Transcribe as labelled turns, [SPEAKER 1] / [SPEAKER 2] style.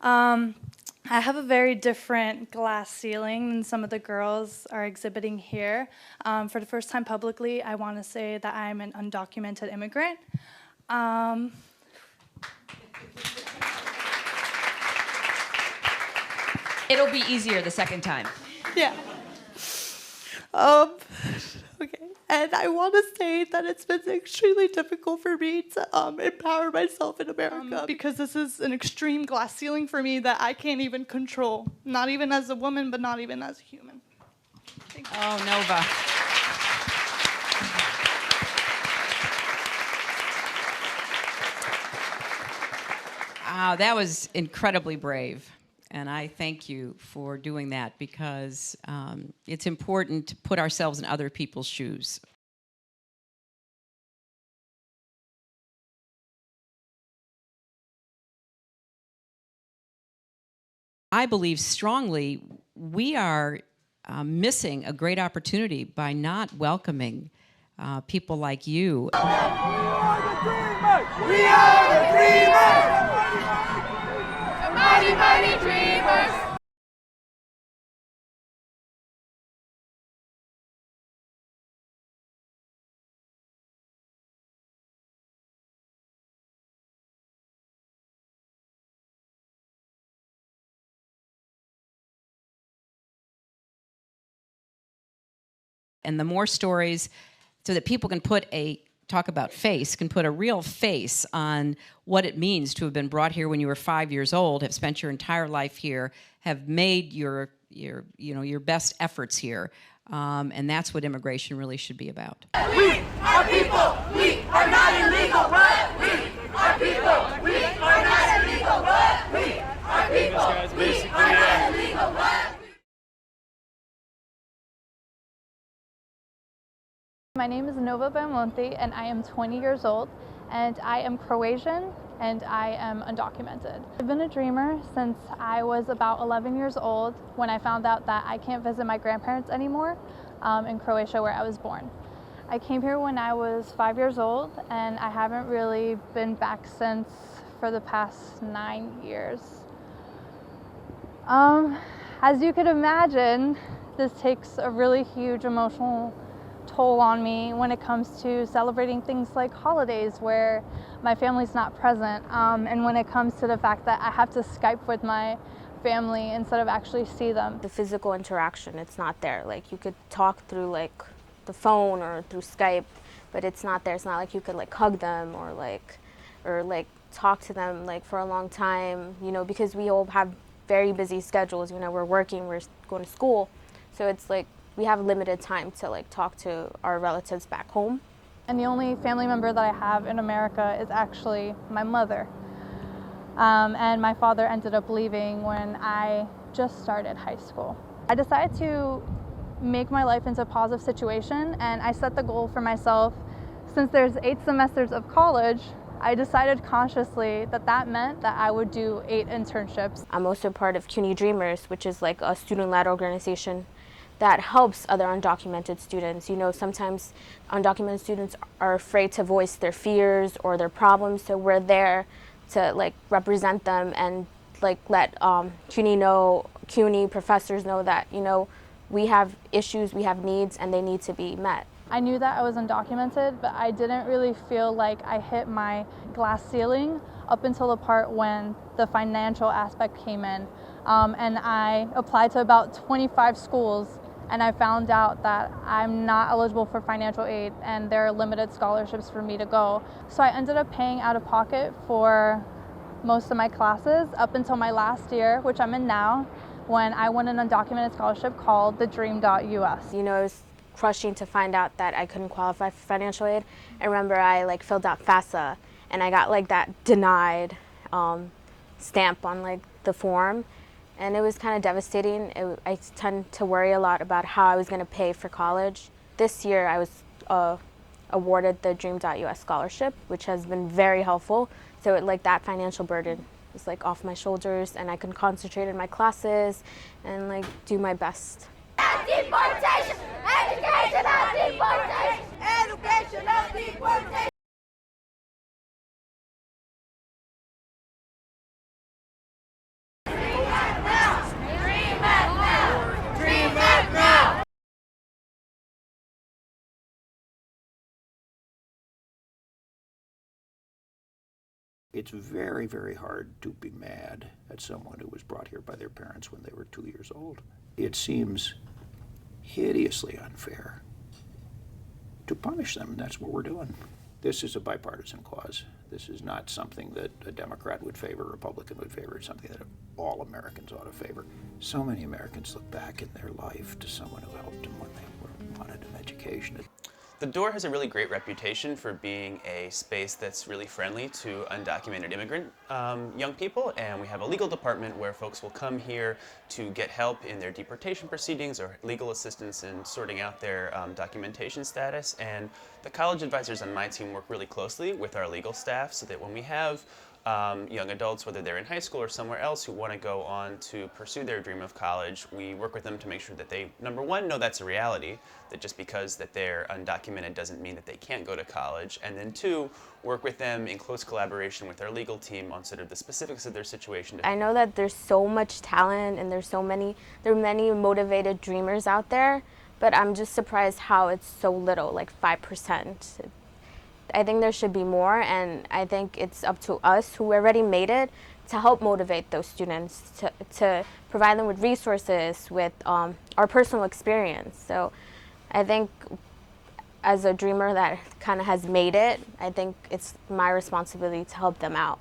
[SPEAKER 1] Um, I have a very different glass ceiling than some of the girls are exhibiting here. For the first time publicly, I want to say that I'm an undocumented immigrant.
[SPEAKER 2] It'll be easier the second time.
[SPEAKER 1] Yeah. Okay. And I want to say that it's been extremely difficult for me to empower myself in America because this is an extreme glass ceiling for me that I can't even control, not even as a woman, but not even as a human. Thank you.
[SPEAKER 2] Oh, Nova. That was incredibly brave. And I thank you for doing that because it's important to put ourselves in other people's shoes. I believe strongly we are missing a great opportunity by not welcoming people like you.
[SPEAKER 3] We are the dreamers! We are the dreamers! The mighty, mighty dreamers!
[SPEAKER 2] And the more stories so that people can talk about face, can put a real face on what it means to have been brought here when you were 5 years old, have spent your entire life here, have made your best efforts here. And that's what immigration really should be about.
[SPEAKER 3] We are people. We are not illegal. What? We are people. We are not illegal. What? We are people. We are not illegal. What?
[SPEAKER 4] My name is Nova Bajamonti, and I am 20 years old, and I am Croatian, and I am undocumented. I've been a dreamer since I was about 11 years old when I found out that I can't visit my grandparents anymore in Croatia, where I was born. I came here when I was 5 years old, and I haven't really been back since for the past 9 years. As you could imagine, this takes a really huge emotional toll on me when it comes to celebrating things like holidays where my family's not present, and when it comes to the fact that I have to Skype with my family instead of actually see them.
[SPEAKER 5] The physical interaction, it's not there. Like, you could talk through like the phone or through Skype, but it's not there. It's not like you could like hug them or talk to them like for a long time, because we all have very busy schedules. We're working, we're going to school, so it's like we have limited time to like talk to our relatives back home.
[SPEAKER 4] And the only family member that I have in America is actually my mother. And my father ended up leaving when I just started high school. I decided to make my life into a positive situation, and I set the goal for myself. Since there's 8 semesters of college, I decided consciously that meant that I would do 8 internships.
[SPEAKER 5] I'm also part of CUNY Dreamers, which is like a student-led organization that helps other undocumented students. Sometimes undocumented students are afraid to voice their fears or their problems, so we're there to like represent them and like let CUNY professors know that we have issues, we have needs, and they need to be met.
[SPEAKER 4] I knew that I was undocumented, but I didn't really feel like I hit my glass ceiling up until the part when the financial aspect came in. And I applied to about 25 schools, and I found out that I'm not eligible for financial aid and there are limited scholarships for me to go. So I ended up paying out of pocket for most of my classes up until my last year, which I'm in now, when I won an undocumented scholarship called the Dream.us.
[SPEAKER 5] It was crushing to find out that I couldn't qualify for financial aid. I remember I filled out FAFSA, and I got that denied stamp on the form. And it was kind of devastating. I tend to worry a lot about how I was going to pay for college. This year I was awarded the Dream.us scholarship, which has been very helpful. So that financial burden was off my shoulders, and I can concentrate in my classes and do my best.
[SPEAKER 3] Deportation! Educational deportation! Educational deportation!
[SPEAKER 6] It's very, very hard to be mad at someone who was brought here by their parents when they were 2 years old. It seems hideously unfair to punish them, and that's what we're doing. This is a bipartisan cause. This is not something that a Democrat would favor, a Republican would favor. It's something that all Americans ought to favor. So many Americans look back in their life to someone who helped them when they wanted an education.
[SPEAKER 7] The door has a really great reputation for being a space that's really friendly to undocumented immigrant young people, and we have a legal department where folks will come here to get help in their deportation proceedings or legal assistance in sorting out their documentation status. And the college advisors on my team work really closely with our legal staff so that when we have young adults, whether they're in high school or somewhere else, who want to go on to pursue their dream of college, we work with them to make sure that they, number one, know that's a reality, that just because that they're undocumented doesn't mean that they can't go to college, and then two, work with them in close collaboration with our legal team on sort of the specifics of their situation.
[SPEAKER 5] I know that there's so much talent and there are many motivated dreamers out there, but I'm just surprised how it's so little, like 5%. I think there should be more, and I think it's up to us who already made it to help motivate those students, to provide them with resources, with our personal experience. So I think as a dreamer that kind of has made it, I think it's my responsibility to help them out.